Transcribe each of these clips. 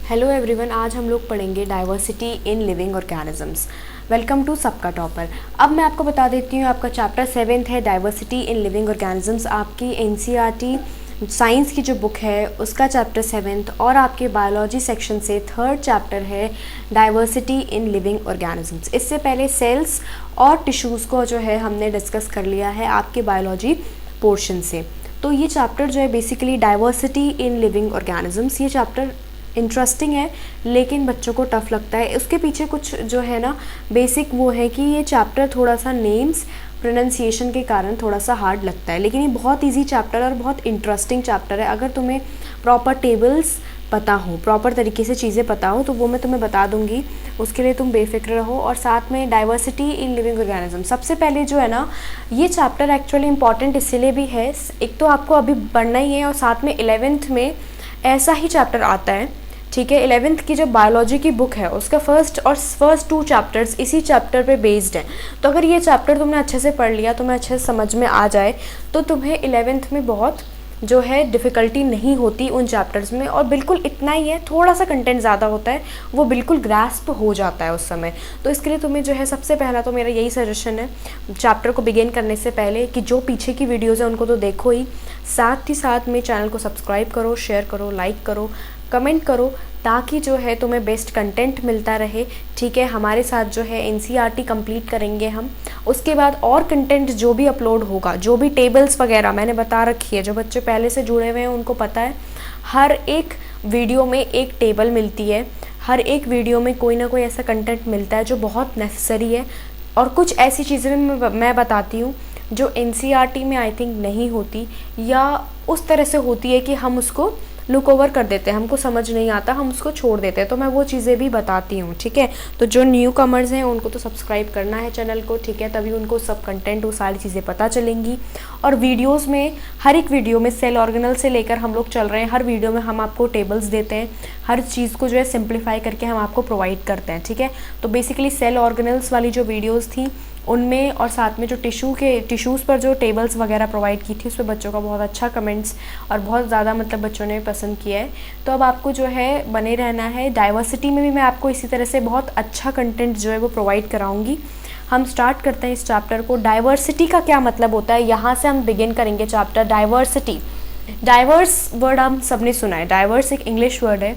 Hello everyone, आज हम लोग पढ़ेंगे diversity in living organisms. Welcome to Sabka Topper. अब मैं आपको बता देती हूँ, आपका चैप्टर 7th है डाइवर्सिटी इन लिविंग ऑर्गेनिजम्स। आपकी एनसीईआरटी साइंस की जो बुक है उसका चैप्टर 7th, और आपके बायोलॉजी सेक्शन से 3rd चैप्टर है डाइवर्सिटी इन लिविंग ऑर्गेनिजम्स। इससे पहले सेल्स और टिश्यूज़ को जो है हमने डिस्कस कर लिया है आपके बायोलॉजी पोर्शन से। तो ये चैप्टर जो है basically diversity in living organisms, ये चैप्टर इंटरेस्टिंग है लेकिन बच्चों को टफ़ लगता है। उसके पीछे कुछ जो है ना बेसिक वो है कि ये चैप्टर थोड़ा सा नेम्स प्रोनाउंसिएशन के कारण थोड़ा सा हार्ड लगता है, लेकिन ये बहुत इजी चैप्टर और बहुत इंटरेस्टिंग चैप्टर है। अगर तुम्हें प्रॉपर टेबल्स पता हो, प्रॉपर तरीके से चीज़ें पता हो, तो वो मैं तुम्हें बता दूंगी, उसके लिए तुम बेफिक्र रहो। और साथ में डाइवर्सिटी इन लिविंग ऑर्गेनिज्म, सबसे पहले जो है ना ये चैप्टर एक्चुअली इंपॉर्टेंट इसलिए भी है, एक तो आपको अभी पढ़ना ही है और साथ में 11th में ऐसा ही चैप्टर आता है। ठीक है, 11th की जो बायोलॉजी की बुक है उसका फर्स्ट 2 चैप्टर्स इसी चैप्टर पे बेस्ड हैं। तो अगर ये चैप्टर तुमने अच्छे से पढ़ लिया, तुम्हें अच्छे से समझ में आ जाए, तो तुम्हें 11th में बहुत जो है डिफ़िकल्टी नहीं होती उन चैप्टर्स में। और बिल्कुल इतना ही है, थोड़ा सा कंटेंट ज़्यादा होता है, वो बिल्कुल ग्रास्प हो जाता है उस समय। तो इसके लिए तुम्हें जो है सबसे पहला तो मेरा यही सजेशन है चैप्टर को बिगिन करने से पहले कि जो पीछे की वीडियोज़ हैं उनको तो देखो ही, साथ ही साथ में चैनल को सब्सक्राइब करो, शेयर करो, लाइक करो, कमेंट करो, ताकि जो है तुम्हें बेस्ट कंटेंट मिलता रहे। ठीक है, हमारे साथ जो है एनसीईआरटी कंप्लीट करेंगे हम, उसके बाद और कंटेंट जो भी अपलोड होगा, जो भी टेबल्स वगैरह मैंने बता रखी है, जो बच्चे पहले से जुड़े हुए हैं उनको पता है, हर एक वीडियो में एक टेबल मिलती है, हर एक वीडियो में कोई ना कोई ऐसा कंटेंट मिलता है जो बहुत नेसेसरी है। और कुछ ऐसी चीज़ें मैं बताती हूँ जो एनसीईआरटी में आई थिंक नहीं होती, या उस तरह से होती है कि हम उसको लुक ओवर कर देते हैं, हमको समझ नहीं आता, हम उसको छोड़ देते हैं। तो मैं वो चीज़ें भी बताती हूँ। ठीक है, तो जो न्यू कमर्स हैं उनको तो सब्सक्राइब करना है चैनल को। ठीक है, तभी उनको सब कंटेंट, वो सारी चीज़ें पता चलेंगी। और वीडियोस में, हर एक वीडियो में सेल ऑर्गेनल से लेकर हम लोग चल रहे हैं, हर वीडियो में हम आपको टेबल्स देते हैं, हर चीज़ को जो है सिंप्लीफाई करके हम आपको प्रोवाइड करते हैं। ठीक है, तो बेसिकली सेल ऑर्गेनल्स वाली जो वीडियोज़ थी उनमें, और साथ में जो टिश्यूज़ पर जो टेबल्स वगैरह प्रोवाइड की थी, उस पर बच्चों का बहुत अच्छा कमेंट्स और बहुत ज़्यादा मतलब बच्चों ने पसंद किया है। तो अब आपको जो है बने रहना है। डाइवर्सिटी में भी मैं आपको इसी तरह से बहुत अच्छा कंटेंट जो है वो प्रोवाइड कराऊंगी। हम स्टार्ट करते हैं इस चैप्टर को। डाइवर्सिटी का क्या मतलब होता है, यहाँ से हम बिगिन करेंगे चैप्टर। डाइवर्सिटी, डाइवर्स वर्ड हम सब ने सुना है, डाइवर्स एक इंग्लिश वर्ड है।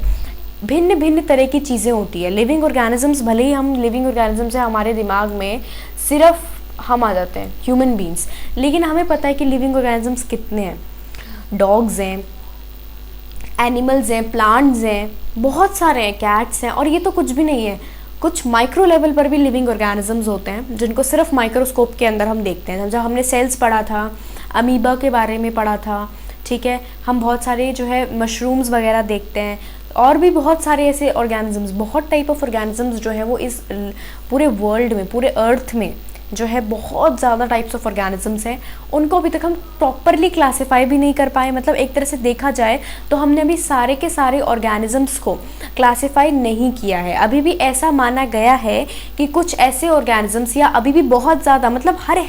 भिन्न भिन्न तरह की चीज़ें होती है लिविंग ऑर्गेनिजम्स। भले ही हम लिविंग ऑर्गेनिजम्स है, हमारे दिमाग में सिर्फ हम आ जाते हैं ह्यूमन बींग्स, लेकिन हमें पता है कि लिविंग ऑर्गेनिजम्स कितने हैं। डॉग्स हैं, एनिमल्स हैं, प्लांट्स हैं, बहुत सारे हैं, कैट्स हैं। और ये तो कुछ भी नहीं है, कुछ माइक्रो लेवल पर भी लिविंग ऑर्गेनिजम्स होते हैं जिनको सिर्फ माइक्रोस्कोप के अंदर हम देखते हैं। जब हमने सेल्स पढ़ा था, अमीबा के बारे में पढ़ा था, ठीक है, हम बहुत सारे जो है मशरूम्स वगैरह देखते हैं, और भी बहुत सारे ऐसे ऑर्गेनिजम्स, बहुत टाइप ऑफ ऑर्गेनिजम्स जो है वो इस पूरे वर्ल्ड में, पूरे अर्थ में जो है बहुत ज़्यादा टाइप्स ऑफ ऑर्गेनिजम्स हैं। उनको अभी तक हम प्रॉपरली क्लासीफाई भी नहीं कर पाए। मतलब एक तरह से देखा जाए तो हमने अभी सारे के सारे ऑर्गेनिजम्स को क्लासीफाई नहीं किया है। अभी भी ऐसा माना गया है कि कुछ ऐसे ऑर्गेनिजम्स, या अभी भी बहुत ज़्यादा, मतलब हर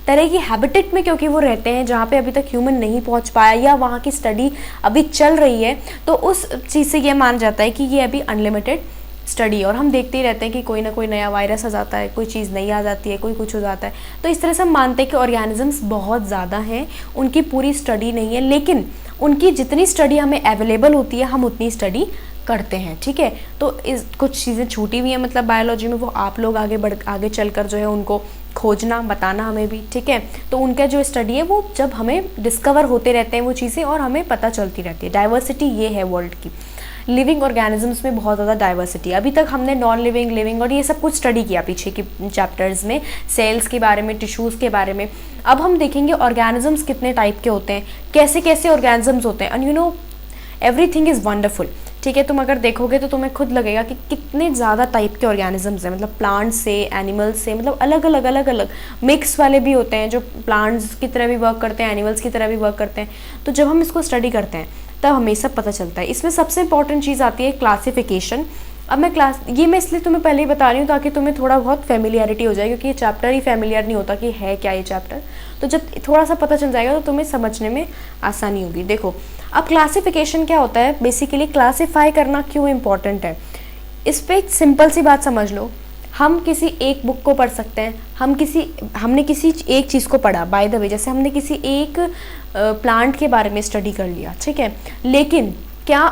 तरह की हैबिटेट में क्योंकि वो रहते हैं जहाँ पे अभी तक ह्यूमन नहीं पहुँच पाया, या वहाँ की स्टडी अभी चल रही है, तो उस चीज़ से ये माना जाता है कि ये अभी अनलिमिटेड स्टडी। और हम देखते ही रहते हैं कि कोई ना कोई नया वायरस आ जाता है, कोई चीज़ नई आ जाती है, कोई कुछ हो जाता है। तो इस तरह से हम मानते हैं कि ऑर्गेनिजम्स बहुत ज़्यादा हैं, उनकी पूरी स्टडी नहीं है, लेकिन उनकी जितनी स्टडी हमें अवेलेबल होती है हम उतनी स्टडी करते हैं। ठीक है, तो इस कुछ चीज़ें छूटी हुई हैं मतलब बायोलॉजी में, वो आप लोग आगे चलकर जो है उनको खोजना, बताना हमें भी। ठीक है, तो उनका जो स्टडी है वो जब हमें डिस्कवर होते रहते हैं वो चीज़ें, और हमें पता चलती रहती है। डाइवर्सिटी ये है वर्ल्ड की। लिविंग ऑर्गेनिजम्स में बहुत ज़्यादा डाइवर्सिटी। अभी तक हमने नॉन लिविंग, लिविंग और ये सब कुछ स्टडी किया पीछे की चैप्टर्स में, सेल्स के बारे में, टिश्यूज़ के बारे में। अब हम देखेंगे ऑर्गेनिजम्स कितने टाइप के होते हैं, कैसे कैसे ऑर्गेनिजम्स होते हैं। And you know everything is wonderful. ठीक है, तुम अगर देखोगे तो तुम्हें खुद लगेगा कि कितने ज़्यादा टाइप के ऑर्गेनिजम्स हैं, मतलब प्लांट्स से, एनिमल्स से, मतलब अलग अलग मिक्स वाले भी होते हैं जो प्लांट्स की तरह भी वर्क करते हैं, एनिमल्स की तरह भी वर्क करते हैं। तो जब हम इसको स्टडी करते हैं तब हमें सब पता चलता है। इसमें सबसे इंपॉर्टेंट चीज़ आती है क्लासिफिकेशन। अब मैं इसलिए तुम्हें पहले ही बता रही हूँ ताकि तुम्हें थोड़ा बहुत फेमिलियरिटी हो जाए, क्योंकि ये चैप्टर ही फेमिलियर नहीं होता कि है क्या ये चैप्टर। तो जब थोड़ा सा पता चल जाएगा तो तुम्हें समझने में आसानी होगी। देखो अब क्लासिफिकेशन क्या होता है, बेसिकली क्लासीफाई करना क्यों इम्पॉर्टेंट है, इस पर एक सिंपल सी बात समझ लो। हम किसी एक बुक को पढ़ सकते हैं, हमने किसी एक चीज़ को पढ़ा, बाय द वे जैसे हमने किसी एक प्लांट के बारे में स्टडी कर लिया, ठीक है, लेकिन क्या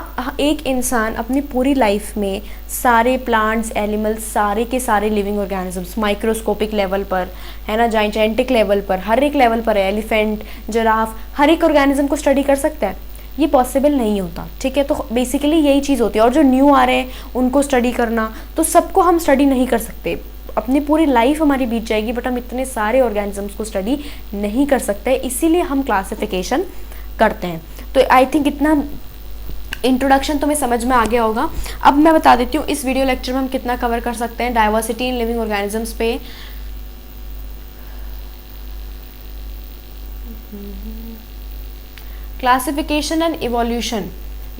एक इंसान अपनी पूरी लाइफ में सारे प्लांट्स, एनिमल्स, सारे के सारे लिविंग ऑर्गेनिजम्स माइक्रोस्कोपिक लेवल पर, है ना, जाइंटिक लेवल पर, हर एक लेवल पर है, एलिफेंट, जिराफ, हर एक ऑर्गेनिज्म को स्टडी कर सकता है? ये पॉसिबल नहीं होता, ठीक है। तो बेसिकली यही चीज़ होती है। और जो न्यू आ रहे हैं उनको स्टडी करना, तो सबको हम स्टडी नहीं कर सकते, अपनी पूरी लाइफ हमारी बीत जाएगी, बट हम इतने सारे ऑर्गेनिजम्स को स्टडी नहीं कर सकते, इसीलिए हम क्लासिफिकेशन करते हैं। तो आई थिंक इतना इंट्रोडक्शन तुम्हें समझ में आ गया होगा। अब मैं बता देती हूँ इस वीडियो लेक्चर में हम कितना कवर कर सकते हैं डाइवर्सिटी इन लिविंग ऑर्गेनिजम्स पे। क्लासिफिकेशन एंड इवोल्यूशन,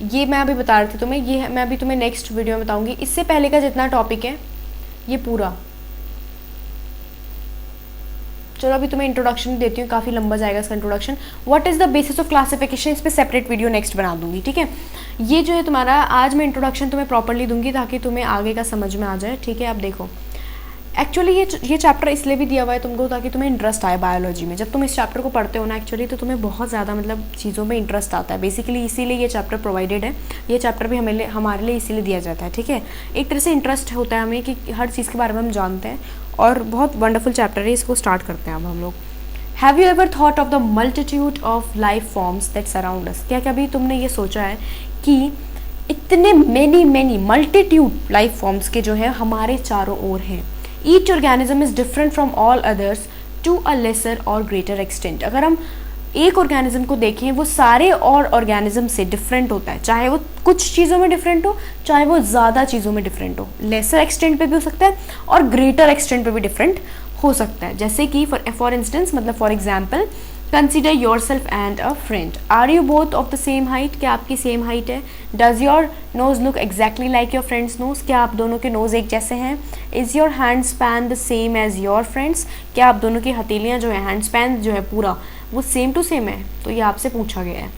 ये मैं अभी बता रही थी तुम्हें, ये मैं अभी तुम्हें नेक्स्ट वीडियो में बताऊंगी। इससे पहले का जितना टॉपिक है ये पूरा, चलो अभी तुम्हें इंट्रोडक्शन देती हूँ, काफ़ी लंबा जाएगा इसका introduction. What is the basis of classification, इस पर सेपरेट वीडियो नेक्स्ट बना दूंगी, ठीक है। ये जो है तुम्हारा, आज मैं इंट्रोडक्शन तुम्हें प्रॉपर्ली दूंगी ताकि तुम्हें आगे का समझ में आ जाए, ठीक है। अब देखो एक्चुअली ये चैप्टर इसलिए भी दिया हुआ है तुमको ताकि तुम्हें इंटरेस्ट आए बायोलॉजी में। जब तुम इस चैप्टर को पढ़ते हो ना एक्चुअली, तो तुम्हें बहुत ज़्यादा मतलब चीज़ों में इंटरेस्ट आता है, बेसिकली इसीलिए ये चैप्टर प्रोवाइडेड है। ये चैप्टर भी हमारे लिए इसीलिए दिया जाता है, ठीक है। एक तरह से इंटरेस्ट होता है हमें कि हर चीज़ के बारे में हम जानते हैं, और बहुत वंडरफुल चैप्टर है। इसको स्टार्ट करते हैं अब हम लोग। Have you ever thought of the multitude of life forms that surround us, क्या कभी तुमने ये सोचा है कि इतने मैनी मल्टीट्यूड लाइफ फॉर्म्स के जो है हमारे चारों ओर हैं। Each organism is different from all others to a lesser और ग्रेटर एक्सटेंट। अगर हम एक ऑर्गेनिज्म को देखें, वो सारे और ऑर्गेनिज्म से डिफरेंट होता है, चाहे वो कुछ चीज़ों में डिफरेंट हो, चाहे वो ज़्यादा चीज़ों में डिफरेंट हो। लेसर एक्सटेंट पे भी हो सकता है और ग्रेटर एक्सटेंट पे भी डिफरेंट हो सकता है। जैसे कि फॉर इंस्टेंस, मतलब for example, consider yourself and a friend. Are you both of the same height, क्या आपकी सेम हाइट है? Does your nose look exactly like your friend's nose, क्या आप दोनों के नोज एक जैसे हैं? Is your hand span the same as your friend's, क्या आप दोनों की हथेलियाँ जो है, हैंड स्पैन जो है पूरा, वो सेम टू सेम है? तो ये आपसे पूछा गया है।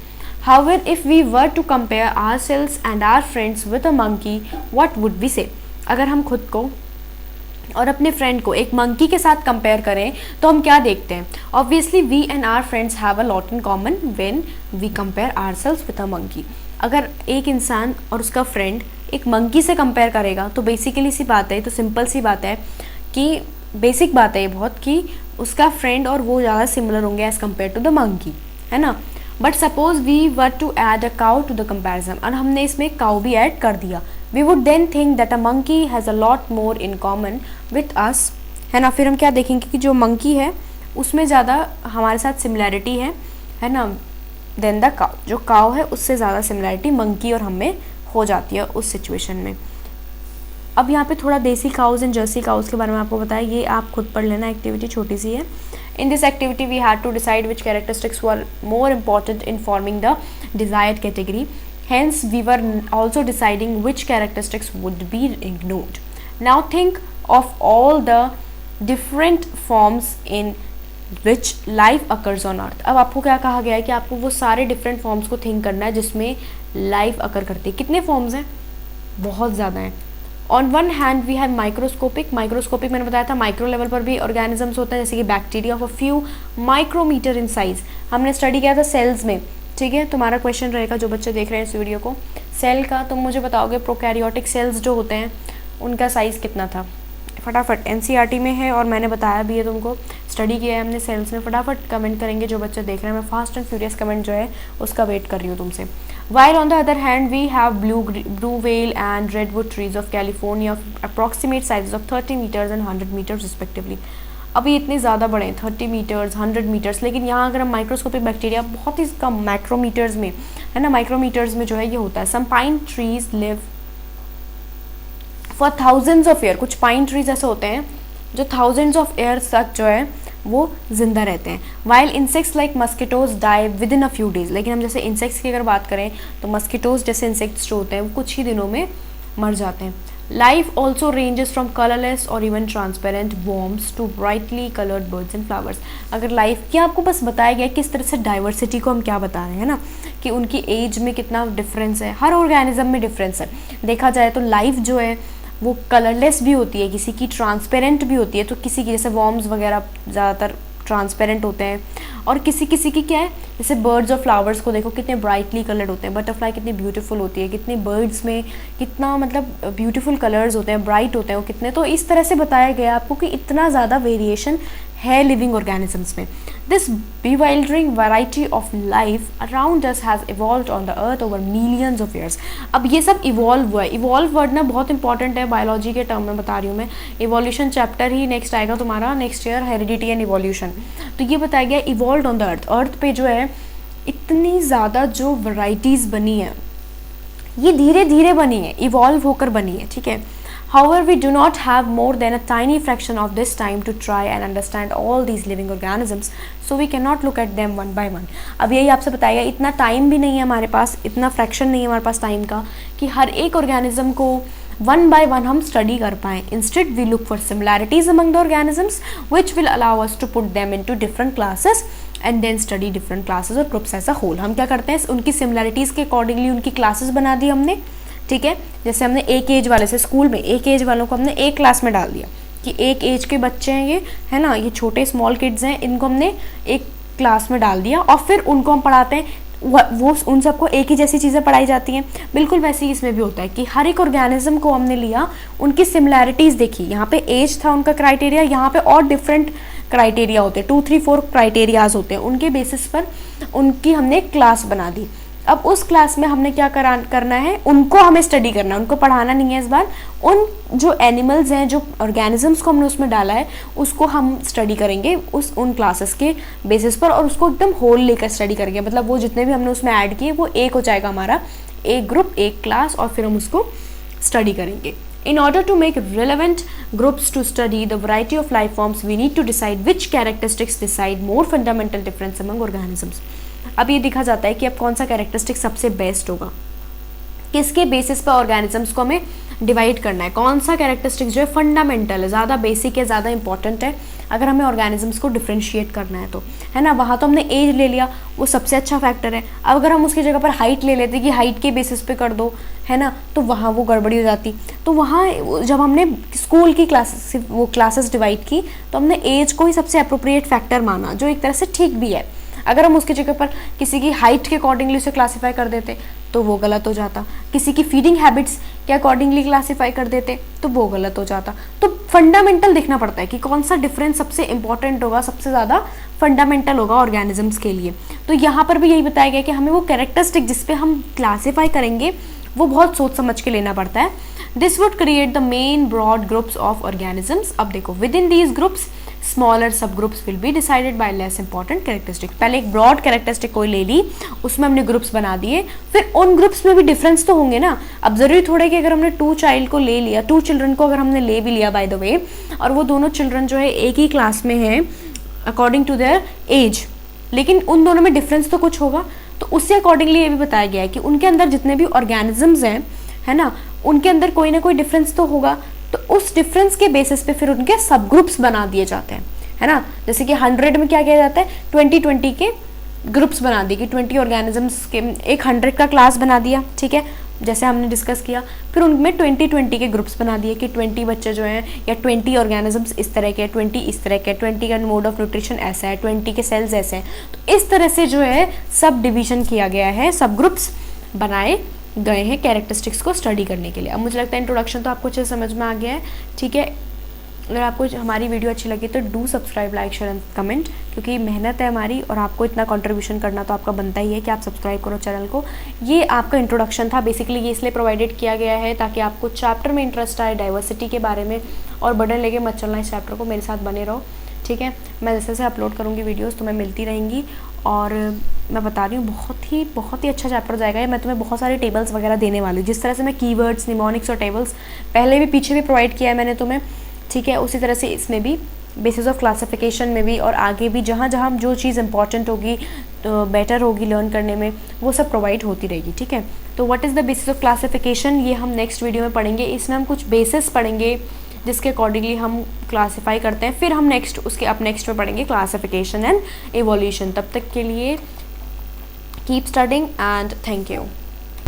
However if we were to compare ourselves and our friends with a monkey, what would we say? अगर हम खुद को और अपने फ्रेंड को एक मंकी के साथ कंपेयर करें तो हम क्या देखते हैं? Obviously we and our friends have a lot in common when we compare ourselves with a monkey. अगर एक इंसान और उसका फ्रेंड एक मंकी से कंपेयर करेगा तो बेसिकली सी बात है, तो सिंपल सी बात है कि बेसिक बात है ये बहुत, कि उसका फ्रेंड और वो ज़्यादा सिमिलर होंगे as compared to the monkey, है ना। But suppose we were to add a cow to the comparison, और हमने इसमें काउ भी ऐड कर दिया, we would then think that a monkey has a lot more in common with us, है ना। फिर हम क्या देखेंगे कि जो मंकी है उसमें ज़्यादा हमारे साथ सिमिलैरिटी है ना, देन द काउ, जो काउ है उससे ज़्यादा सिमिलैरिटी मंकी और हमें हो जाती है उस सिचुएशन में। अब यहाँ पे थोड़ा देसी काउज एंड जर्सी काउज के बारे में आपको बताया, ये आप खुद पढ़ लेना, एक्टिविटी छोटी सी है। In this activity we had to decide which characteristics were more important in forming the desired category, hence we were also deciding which characteristics would be ignored. Now think of all the different forms in which life occurs on earth. अब आपको क्या कहा गया है कि आपको वो सारे different forms को think करना है जिसमें life occur करती है। कितने forms हैं? बहुत ज़्यादा हैं। On one hand we have microscopic मैंने बताया था, माइक्रो लेवल पर भी ऑर्गेनिजम्स होते हैं, जैसे कि bacteria of a few micrometres in size. हमने स्टडी किया था सेल्स में, ठीक है। तुम्हारा क्वेश्चन रहेगा जो बच्चे देख रहे हैं इस वीडियो को, सेल का तुम मुझे बताओगे प्रोकैरियोटिक सेल्स जो होते हैं उनका साइज़ कितना था? फटाफट, एनसीईआरटी में है और मैंने बताया भी है तुमको, स्टडी किया है हमने सेल्स में। फटाफट कमेंट करेंगे जो बच्चे देख रहे हैं, मैं फास्ट एंड फ्यूरियस कमेंट जो है उसका वेट कर रही हूँ तुमसे। While on the other hand we have blue whale and redwood trees of California approximate size of 30 metres and 100 metres respectively. अभी इतने ज़्यादा बड़े हैं, 30 मीटर्स 100 मीटर्स, लेकिन यहाँ अगर हम माइक्रोस्कोपिक बैक्टीरिया बहुत ही कम माइक्रोमीटर्स में, है ना, माइक्रोमीटर्स में जो है ये होता है। Some pine trees live for thousands of year, कुछ पाइन ट्रीज ऐसे होते हैं जो थाउजेंड्स ऑफ ईयर्स तक जो है वो जिंदा रहते हैं। While insects like mosquitoes die within a few days, लेकिन हम जैसे इंसेक्ट्स की अगर बात करें तो मस्किटोज जैसे इंसेक्ट्स जो होते हैं वो कुछ ही दिनों में मर जाते हैं। Life also ranges from colourless और even transparent worms to brightly coloured birds and flowers. अगर लाइफ की आपको बस बताया गया किस तरह से डाइवर्सिटी को हम क्या बता रहे हैं ना, कि उनकी एज में कितना डिफरेंस है, हर ऑर्गेनिज्म में डिफरेंस है। देखा जाए तो लाइफ जो है वो कलरलेस भी होती है, किसी की ट्रांसपेरेंट भी होती है, तो किसी की जैसे वॉर्म्स वगैरह ज़्यादातर ट्रांसपेरेंट होते हैं, और किसी किसी की क्या है, जैसे बर्ड्स और फ्लावर्स को देखो कितने ब्राइटली कलर्ड होते हैं, बटरफ्लाई कितनी ब्यूटीफुल होती है, कितने बर्ड्स में कितना मतलब ब्यूटीफुल कलर्स होते हैं, ब्राइट होते हैं वो कितने। तो इस तरह से बताया गया आपको कि इतना ज़्यादा वेरिएशन है लिविंग ऑर्गेनिजम्स में। This bewildering variety of life around us has evolved on the earth over millions of years। अब ये सब इवॉल्व हुआ है, इवॉल्व वर्ड ना बहुत इंपॉर्टेंट है बायोलॉजी के टर्म में बता रही हूँ मैं। इवोल्यूशन चैप्टर ही नेक्स्ट आएगा तुम्हारा next year, heredity and evolution. तो ये बताया गया इवॉल्व ऑन द अर्थ, अर्थ पे जो है इतनी ज़्यादा जो वैरायटीज़ बनी है ये धीरे धीरे बनी है, इवॉल्व होकर बनी है, ठीक है। However, we do not have more than a tiny fraction of this time to try and understand all these living organisms, so we cannot look at them one by one। अब यही आपसे बताया, इतना टाइम भी नहीं है हमारे पास, इतना फ्रैक्शन नहीं है हमारे पास टाइम का कि हर एक ऑर्गेनिज्म को वन बाय वन हम स्टडी कर पाएँ। Instead we look for similarities among the organisms which will allow us to put them into different classes and then study different classes और ग्रुप्स एज अ होल। हम क्या करते हैं, उनकी similarities के अकॉर्डिंगली उनकी क्लासेस बना दी हमने, ठीक है। जैसे हमने एक एज वाले से स्कूल में एक एज वालों को हमने एक क्लास में डाल दिया कि एक एज के बच्चे हैं ये, है ना, ये छोटे स्मॉल किड्स हैं, इनको हमने एक क्लास में डाल दिया और फिर उनको हम पढ़ाते हैं, वो उन सबको एक ही जैसी चीज़ें पढ़ाई जाती हैं। बिल्कुल वैसे ही इसमें भी होता है कि हर एक ऑर्गेनिज्म को हमने लिया, उनकी सिमिलैरिटीज़ देखी, यहाँ पे एज था उनका क्राइटेरिया, यहाँ पे और डिफरेंट क्राइटेरिया होते हैं, 2 3 4 क्राइटेरियाज होते हैं, उनके बेसिस पर उनकी हमने एक क्लास बना दी। अब उस क्लास में हमने क्या करना है, उनको हमें स्टडी करना है, उनको पढ़ाना नहीं है इस बार। उन जो एनिमल्स हैं, जो ऑर्गेनिजम्स को हमने उसमें डाला है, उसको हम स्टडी करेंगे उन क्लासेस के बेसिस पर, और उसको एकदम होल लेकर स्टडी करेंगे। मतलब वो जितने भी हमने उसमें ऐड किए वो एक हो जाएगा हमारा, एक ग्रुप एक क्लास, और फिर हम उसको स्टडी करेंगे। In order to make relevant groups to study the variety of life forms, we need to decide which characteristics decide more fundamental difference among organisms। अब ये देखा जाता है कि अब कौन सा कैरेक्टरिस्टिक सबसे बेस्ट होगा, किसके बेसिस पर ऑर्गेनिजम्स को हमें डिवाइड करना है, कौन सा कैरेक्टरिस्टिक जो है फंडामेंटल है, ज़्यादा बेसिक है, ज़्यादा इंपॉर्टेंट है अगर हमें ऑर्गेनिजम्स को डिफ्रेंशिएट करना है तो, है ना। वहाँ तो हमने एज ले लिया, वो सबसे अच्छा फैक्टर है। अब अगर हम उसकी जगह पर हाइट ले लेते कि हाइट के बेसिस पे कर दो, है ना, तो वहाँ वो गड़बड़ी हो जाती। तो वहाँ जब हमने स्कूल की क्लासेस डिवाइड की तो हमने एज को ही सबसे अप्रोप्रिएट फैक्टर माना, जो एक तरह से ठीक भी है। अगर हम उसकी जगह पर किसी की हाइट के अकॉर्डिंगली उसे क्लासीफाई कर देते तो वो गलत हो जाता, किसी की फीडिंग हैबिट्स के अकॉर्डिंगली क्लासीफाई कर देते तो वो गलत हो जाता। तो फंडामेंटल देखना पड़ता है कि कौन सा डिफरेंस सबसे इंपॉर्टेंट होगा, सबसे ज़्यादा फंडामेंटल होगा ऑर्गेनिजम्स के लिए। तो यहाँ पर भी यही बताया गया कि हमें वो कैरेक्टरिस्टिक जिस पे हम क्लासीफाई करेंगे वो बहुत सोच समझ के लेना पड़ता है। This would create the main broad groups of organisms. अब देखो, within these groups smaller subgroups will be decided by less important characteristic. पहले एक ब्रॉड कैरेक्टरिस्टिक कोई ले ली, उसमें हमने ग्रुप्स बना दिए, फिर उन ग्रुप्स में भी डिफरेंस तो होंगे ना। अब जरूरी थोड़ा कि अगर हमने 2 चाइल्ड को ले लिया, 2 चिल्ड्रन को अगर हमने ले भी लिया बाय द वे, और वो दोनों चिल्ड्रन जो है एक ही क्लास में हैं अकॉर्डिंग टू देयर एज, लेकिन उन दोनों में डिफरेंस तो कुछ होगा। तो उससे अकॉर्डिंगली ये भी बताया गया है कि उनके अंदर जितने भी ऑर्गेनिजम्स हैं, है ना, उनके अंदर कोई ना कोई डिफरेंस तो होगा। तो उस डिफरेंस के बेसिस पे फिर उनके सब ग्रुप्स बना दिए जाते हैं, है ना। जैसे कि 100 में क्या किया जाता है, 20-20 के ग्रुप्स बना दिए कि 20 ऑर्गेनिजम्स के एक 100 का क्लास बना दिया, ठीक है, जैसे हमने डिस्कस किया। फिर उनमें 20-20 के ग्रुप्स बना दिए कि 20 बच्चे जो हैं या 20 ऑर्गेनिजम्स इस तरह के, 20 इस तरह के, 20 का मोड ऑफ न्यूट्रिशन ऐसा है, 20 के सेल्स ऐसे हैं। तो इस तरह से जो है सब डिवीजन किया गया है, सब ग्रुप्स बनाए गए हैं कैरेक्टरिस्टिक्स को स्टडी करने के लिए। अब मुझे लगता है इंट्रोडक्शन तो आपको अच्छे समझ में आ गया है, ठीक है। अगर आपको हमारी वीडियो अच्छी लगी तो do subscribe, like, share and comment, क्योंकि मेहनत है हमारी और आपको इतना कंट्रीब्यूशन करना तो आपका बनता ही है कि आप सब्सक्राइब करो चैनल को। ये आपका इंट्रोडक्शन था, बेसिकली ये इसलिए प्रोवाइडेड किया गया है ताकि आपको चैप्टर में इंटरेस्ट आए, डाइवर्सिटी के बारे में, और बर्डन लेके मत चलना इस चैप्टर को, मेरे साथ बने रहो, ठीक है। मैं जैसे जैसे अपलोड करूँगी वीडियोज़ तो मैं मिलती रहेंगी, और मैं बता रही हूँ बहुत ही अच्छा चैप्टर जाएगा ये। मैं तुम्हें बहुत सारे टेबल्स वगैरह देने वाली हूँ, जिस तरह से मैं कीवर्ड्स, निमोनिक्स और टेबल्स पहले भी पीछे भी प्रोवाइड किया है मैंने तुम्हें, ठीक है, उसी तरह से इसमें भी बेसिस ऑफ क्लासिफिकेशन में भी, और आगे भी जहाँ जहाँ जो चीज़ इंपॉर्टेंट होगी बेटर होगी लर्न करने में, वो सब प्रोवाइड होती रहेगी, ठीक है। तो what is the basis of classification, ये हम नेक्स्ट वीडियो में पढ़ेंगे। इसमें हम कुछ बेसिस पढ़ेंगे जिसके अकॉर्डिंगली हम क्लासीफाई करते हैं, फिर हम नेक्स्ट में पढ़ेंगे क्लासिफिकेशन एंड इवोल्यूशन। तब तक के लिए keep studying and thank you.